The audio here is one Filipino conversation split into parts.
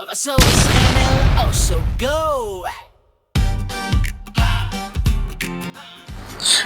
So is ML also go.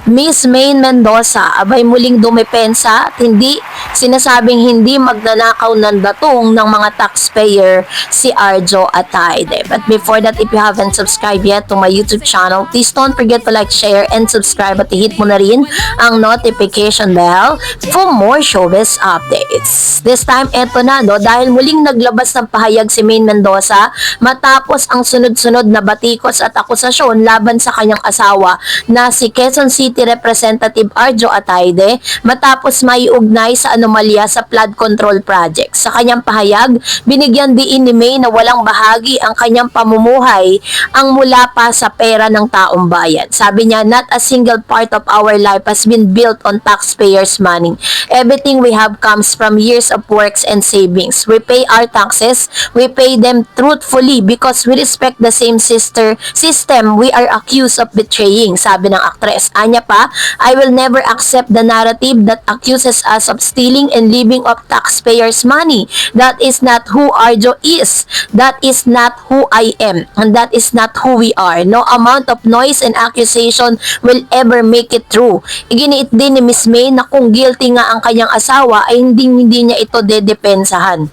Miss Maine Mendoza, abay muling dumepensa at hindi sinasabing hindi magnanakaw ng datong ng mga taxpayer si Arjo Atayde. But before that, if you haven't subscribed yet to my YouTube channel, please don't forget to like, share, and subscribe at hit mo na rin ang notification bell for more showbiz updates. This time, eto na, no, dahil muling naglabas ng pahayag si Maine Mendoza matapos ang sunod-sunod na batikos at akusasyon laban sa kanyang asawa na si Quezon City Representative Arjo Atayde matapos maiugnay sa anomalya sa flood control project. Sa kanyang pahayag, binigyan diin ni May na walang bahagi ang kanyang pamumuhay ang mula pa sa pera ng taong bayan. Sabi niya, not a single part of our life has been built on taxpayers' money. Everything we have comes from years of works and savings. We pay our taxes, we pay them truthfully because we respect the same system we are accused of betraying, sabi ng aktres. Anya pa, I will never accept the narrative that accuses us of stealing and living off taxpayers' money. That is not who Arjo is. That is not who I am. And that is not who we are. No amount of noise and accusation will ever make it true. Iginiit din ni Miss May na kung guilty nga ang kanyang asawa ay hindi niya ito dedepensahan.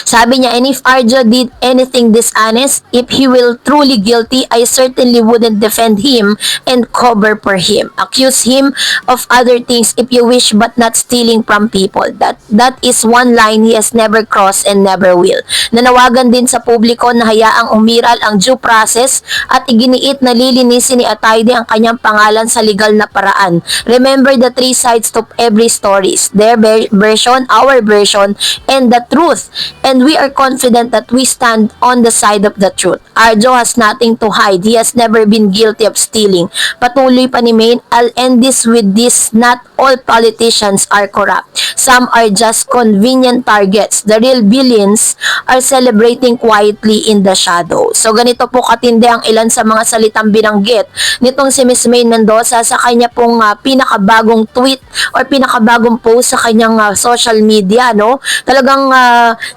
Sabi niya, and if Arjo did anything dishonest, if he will truly guilty, I certainly wouldn't defend him and cover for him. Accuse him of other things if you wish, but not stealing from people. That is one line he has never crossed and never will. Nanawagan din sa publiko na hayaang umiral ang due process at iginiit na lilinisin ni Atayde ang kanyang pangalan sa legal na paraan. Remember the three sides to every story. Their version, our version, and the truth. And we are confident that we stand on the side of the truth. Arjo has nothing to hide. He has never been guilty of stealing. Patuloy pa ni Maine, I'll end this with this. Not all politicians are corrupt. Some are just convenient targets. The real billions are celebrating quietly in the shadow. So ganito po katindi ang ilan sa mga salitang binanggit nitong si Miss Maine Mendoza sa kanya pong pinakabagong tweet or pinakabagong post sa kanyang social media, no? Talagang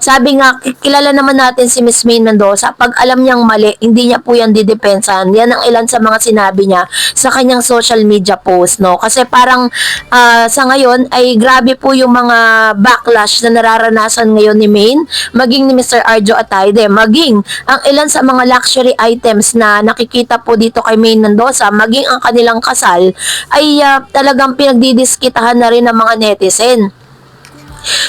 sabi nga, kilala naman natin si Miss Maine Mendoza. Pag alam niyang mali, hindi niya po yan didepensahan. Yan ang ilan sa mga sinabi niya sa kanyang social media post, no? Kasi parang sa ngayon ay grabe po yung mga backlash na nararanasan ngayon ni Maine, maging ni Mr. Arjo Atayde, maging ang ilan sa mga luxury items na nakikita po dito kay Maine Mendoza, maging ang kanilang kasal ay talagang pinagdidiskitahan na rin ng mga netizen.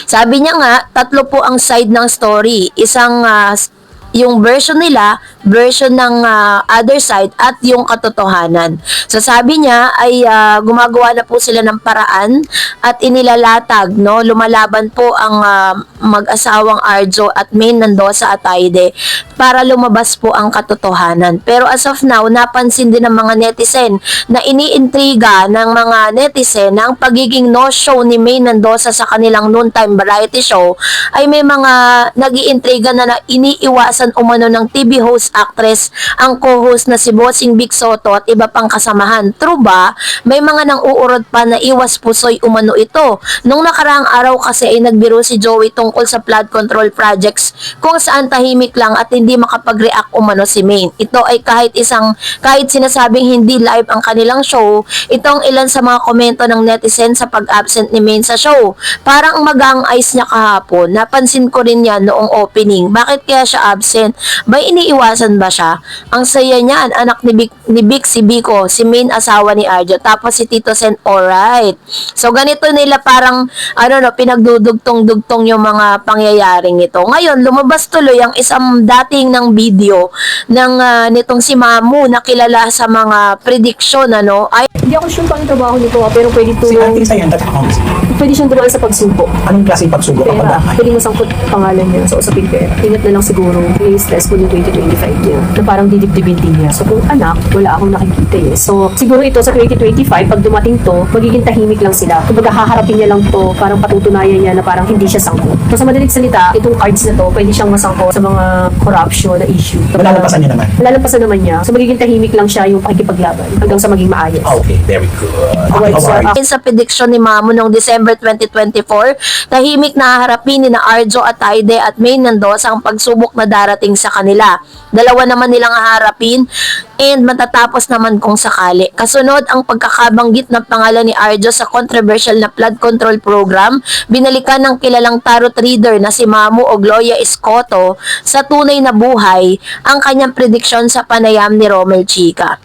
Sabi niya nga, tatlo po ang side ng story. Isang yung version nila, version ng other side, at yung katotohanan. So sabi niya ay gumagawa na po sila ng paraan at inilalatag, no, lumalaban po ang mag-asawang Arjo at Maine Mendoza Atayde para lumabas po ang katotohanan. Pero as of now, napansin din ng mga netizen na iniintriga ng mga netizen na ang pagiging no-show ni Maine Mendoza sa kanilang noontime variety show ay may mga nag-iintriga na iniiwasan umano ng TV host actress ang co-host na si Bossing Vic Soto at iba pang kasamahan. True ba? May mga nang uurod pa na iwas pusoy umano ito. Nung nakaraang araw kasi ay nagbiro si Joey tungkol sa flood control projects kung saan tahimik lang at hindi makapag-react umano si Maine. Ito ay kahit sinasabing hindi live ang kanilang show, itong ilan sa mga komento ng netizen sa pag-absent ni Maine sa show. Parang magang eyes niya kahapon. Napansin ko rin yan noong opening. Bakit kaya siya absent? Bay iniiwasan ba siya? Ang saya niyan, anak ni Vic si Biko, si Maine asawa ni Arjo, tapos si Tito Sen, alright. So ganito nila parang pinagdudugtong-dugtong yung mga pangyayaring ito. Ngayon, lumabas tuloy ang isang dating ng video ng nitong si Mamu na kilala sa mga prediction, ay Hindi ako sure paano trabaho nito, pero pwede Si tulong. artista yan, Pwede siyang tulungan sa pagsubo. anong klase pagsubok kapag Pera. Pwede masangkot pangalan niya sa usaping pera. Ingat na lang siguro. May stressful yung 2025 niya, na parang didibdibin din niya. So kung anak, wala akong nakikita eh. So siguro ito sa 2025, pag dumating to, magiging tahimik lang sila. Kumbaga haharapin niya lang to, parang patutunayan niya na parang hindi siya sangkot. So sa madaling salita, itong cards na to, pwede siyang masangkot sa mga corruption na issue. Malalampasan niya naman. Malalampasan naman niya. So magiging tahimik lang siya yung pakikipaglaban hanggang sa maging maayos. Okay, very good. Alright, so, Alright. Sa prediction ni Mamo noong December 2024, tahimik na haharapin ni na Arjo Ataide at Maine Mendoza ang pagsubok na darating sa kanila. Dalawa naman nilang haharapin and matatapos naman kung sakali. Kasunod ang pagkakabanggit ng pangalan ni Arjo sa controversial na flood control program, binalikan ng kilalang tarot reader na si Mamo o Gloria Escoto sa tunay na buhay ang kanyang prediksyon sa panayam ni Romel Chica.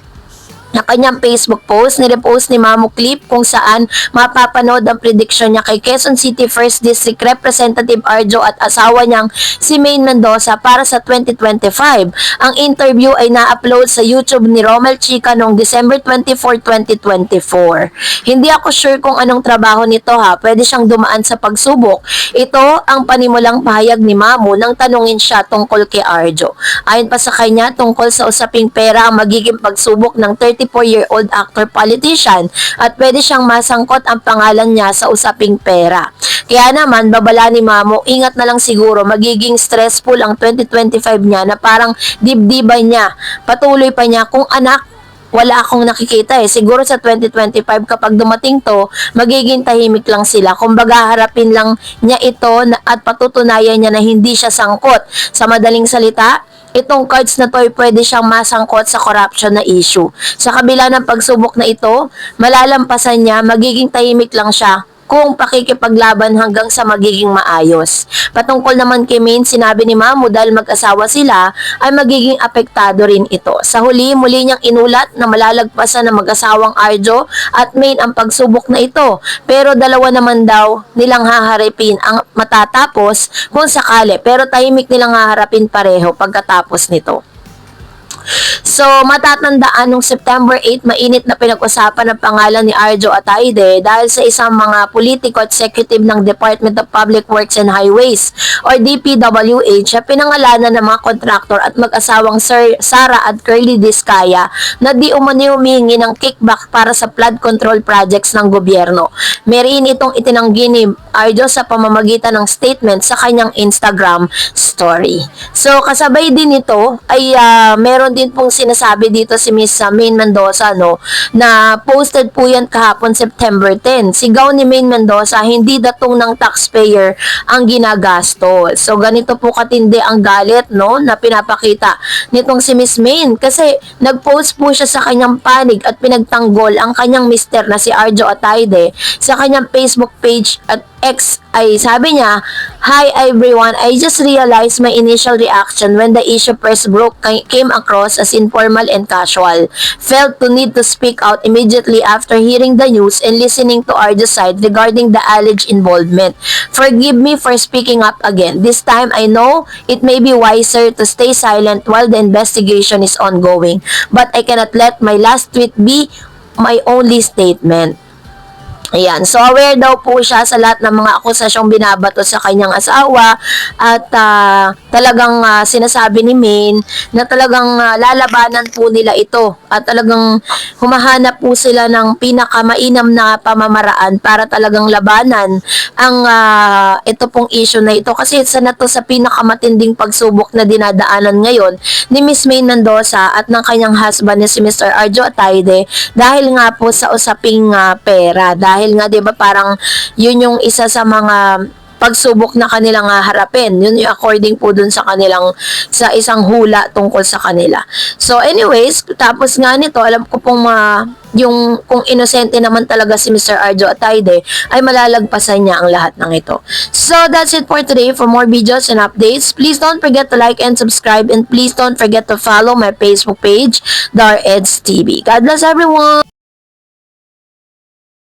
Na kanyang Facebook post, nirepost ni Mamo clip kung saan mapapanood ang prediction niya kay Quezon City 1st District Representative Arjo at asawa niyang si Maine Mendoza para sa 2025. Ang interview ay na-upload sa YouTube ni Romel Chica noong December 24, 2024. Hindi ako sure kung anong trabaho nito ha, pwede siyang dumaan sa pagsubok. Ito ang panimulang pahayag ni Mamo nang tanungin siya tungkol kay Arjo. Ayon pa sa kanya, tungkol sa usaping pera ang magiging pagsubok ng 34-year-old actor politician at pwede siyang masangkot ang pangalan niya sa usaping pera. Kaya naman, babala ni Mamo, ingat na lang siguro, magiging stressful ang 2025 niya na parang dibdiban niya. Patuloy pa niya, kung anak, wala akong nakikita eh. Siguro sa 2025 kapag dumating to, magiging tahimik lang sila. Kumbaga harapin lang niya ito at patutunayan niya na hindi siya sangkot. Sa madaling salita, itong cards na to ay pwede siyang masangkot sa corruption na issue. Sa kabila ng pagsubok na ito, malalampasan niya, magiging tahimik lang siya kung pakikipaglaban hanggang sa magiging maayos. Patungkol naman kay Maine, sinabi ni Mamo dahil mag-asawa sila ay magiging apektado rin ito. Sa huli, muli niyang inulat na malalagpasan ng mag-asawang Arjo at Maine ang pagsubok na ito. Pero dalawa naman daw nilang haharapin ang matatapos kung sakali. Pero tahimik nilang haharapin pareho pagkatapos nito. So, matatandaan nung September 8, mainit na pinag-usapan ang pangalan ni Arjo Ataide dahil sa isang mga politiko at executive ng Department of Public Works and Highways or DPWH na pinangalanan ng mga kontraktor at mag-asawang Sir Sara at Curly Discaya na di umani humingi ng kickback para sa flood control projects ng gobyerno. Meron itong itinanggi ni Arjo sa pamamagitan ng statement sa kanyang Instagram story. So, kasabay din ito ay meron din pong sinasabi dito si Miss Maine Mendoza na posted po yan kahapon September 10. Sigaw ni Maine Mendoza, hindi datong ng taxpayer ang ginagastos. So ganito po katindi ang galit na pinapakita nitong si Miss Maine kasi nag-post po siya sa kanyang panig at pinagtanggol ang kanyang mister na si Arjo Ataide sa kanyang Facebook page at X ay sabi niya, "Hi everyone, I just realized my initial reaction when the issue first broke came across as informal and casual. Felt to need to speak out immediately after hearing the news and listening to Arjo's side regarding the alleged involvement. Forgive me for speaking up again. This time I know it may be wiser to stay silent while the investigation is ongoing, but I cannot let my last tweet be my only statement." Ayan. So, aware daw po siya sa lahat ng mga akusasyong binabato sa kanyang asawa at talagang sinasabi ni Maine na talagang lalabanan po nila ito at talagang humahanap po sila ng pinakamainam na pamamaraan para talagang labanan ang ito pong issue na ito kasi isa na to sa pinakamatinding pagsubok na dinadaanan ngayon ni Miss Maine Mendoza at ng kanyang husband na si Mr. Arjo Ataide dahil nga po sa usaping pera. Dahil nga 'di ba parang yun yung isa sa mga pagsubok na kanilang harapin. Yun yung according po dun sa kanilang sa isang hula tungkol sa kanila. So anyways, tapos nga nito, alam ko pong yung kung inosente naman talaga si Mr. Arjo Ataide ay malalagpasan niya ang lahat ng ito. So that's it for today. For more videos and updates, please don't forget to like and subscribe and please don't forget to follow my Facebook page, Dar Eds TV. God bless everyone!